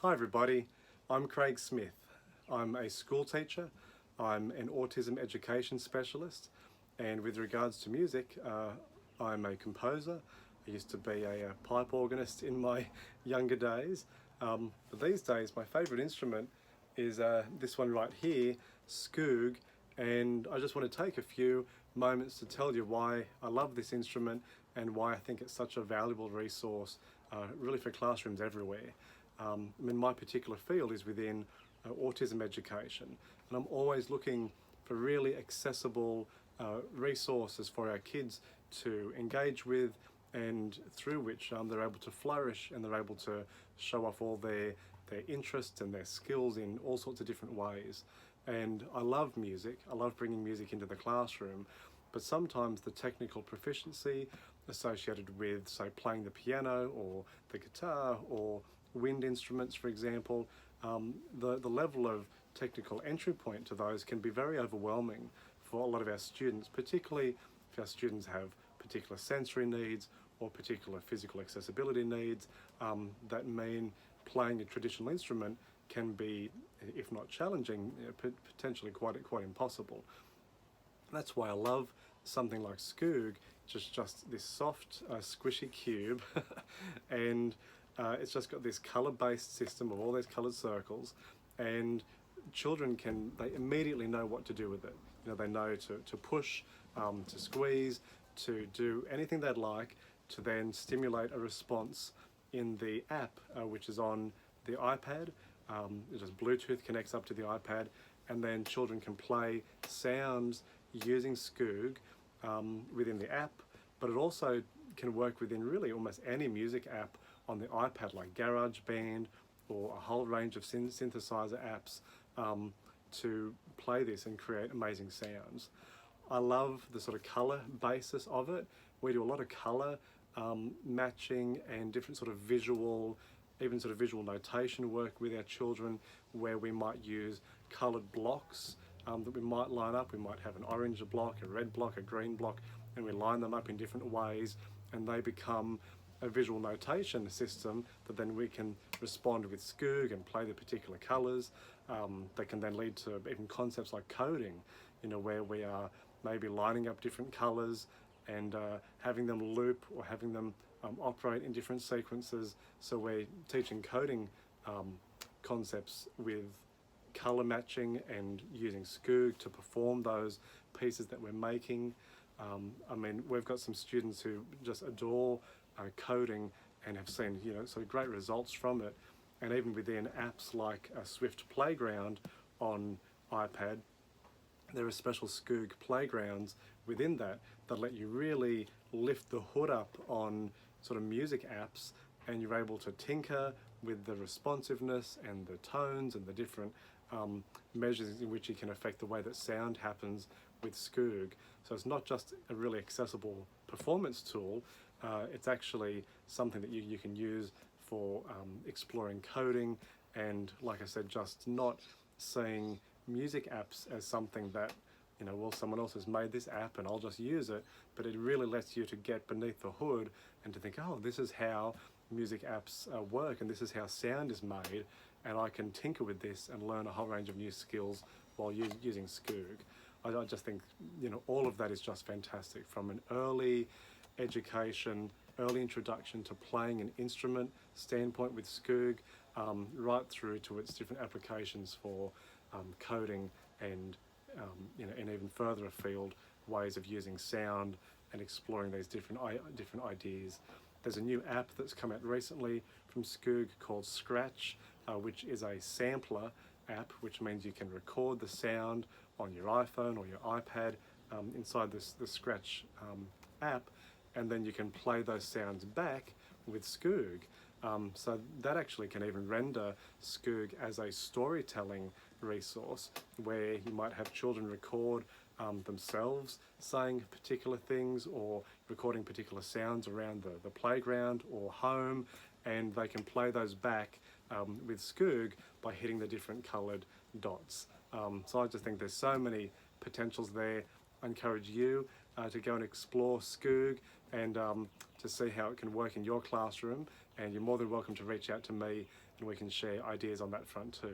Hi everybody, I'm Craig Smith. I'm a school teacher, I'm an Autism Education Specialist, and with regards to music, I'm a composer. I used to be a pipe organist in my younger days, but these days my favourite instrument is this one right here, Skoog, and I just want to take a few moments to tell you why I love this instrument and why I think it's such a valuable resource really for classrooms everywhere. My particular field is within autism education, and I'm always looking for really accessible resources for our kids to engage with, and through which they're able to flourish and they're able to show off all their interests and their skills in all sorts of different ways. And I love music, I love bringing music into the classroom, but sometimes the technical proficiency associated with, say, playing the piano or the guitar or wind instruments, for example, the level of technical entry point to those can be very overwhelming for a lot of our students, particularly if our students have particular sensory needs or particular physical accessibility needs that mean playing a traditional instrument can be, if not challenging, potentially quite impossible. That's why I love something like Skoog, just this soft, squishy cube, and it's just got this colour-based system of all these coloured circles, and children they immediately know what to do with it. You know, they know to push, to squeeze, to do anything they'd like to then stimulate a response in the app, which is on the iPad. It just Bluetooth connects up to the iPad, and then children can play sounds using Skoog within the app, but it also can work within really almost any music app on the iPad, like GarageBand or a whole range of synthesizer apps to play this and create amazing sounds. I love the sort of colour basis of it. We do a lot of colour matching and different sort of visual, even sort of visual notation work with our children, where we might use coloured blocks that we might line up. We might have an orange block, a red block, a green block, and we line them up in different ways, and they become a visual notation system that then we can respond with Skoog and play the particular colours. They can then lead to even concepts like coding, you know, where we are maybe lining up different colours and having them loop or having them operate in different sequences. So we're teaching coding concepts with colour matching and using Skoog to perform those pieces that we're making. We've got some students who just adore coding and have seen, you know, sort of great results from it. And even within apps like Swift Playground on iPad, there are special Skoog playgrounds within that let you really lift the hood up on sort of music apps, and you're able to tinker with the responsiveness and the tones and the different measures in which you can affect the way that sound happens with Skoog. So it's not just a really accessible performance tool, it's actually something that you can use for exploring coding, and like I said, just not seeing music apps as something that, you know, well, someone else has made this app and I'll just use it, but it really lets you to get beneath the hood and to think, oh, this is how music apps work, and this is how sound is made, and I can tinker with this and learn a whole range of new skills while using Skoog. I just think, you know, all of that is just fantastic, from an early education, early introduction to playing an instrument standpoint with Skoog, right through to its different applications for coding and you know, and even further afield ways of using sound and exploring these different ideas. There's a new app that's come out recently from Skoog called Scratch, which is a sampler app, which means you can record the sound on your iPhone or your iPad inside the Scratch app, and then you can play those sounds back with Skoog. So that actually can even render Skoog as a storytelling resource, where you might have children record themselves saying particular things or recording particular sounds around the playground or home, and they can play those back with Skoog by hitting the different coloured dots. So I just think there's so many potentials there. I encourage you to go and explore Skoog and to see how it can work in your classroom, and you're more than welcome to reach out to me, and and we can share ideas on that front too.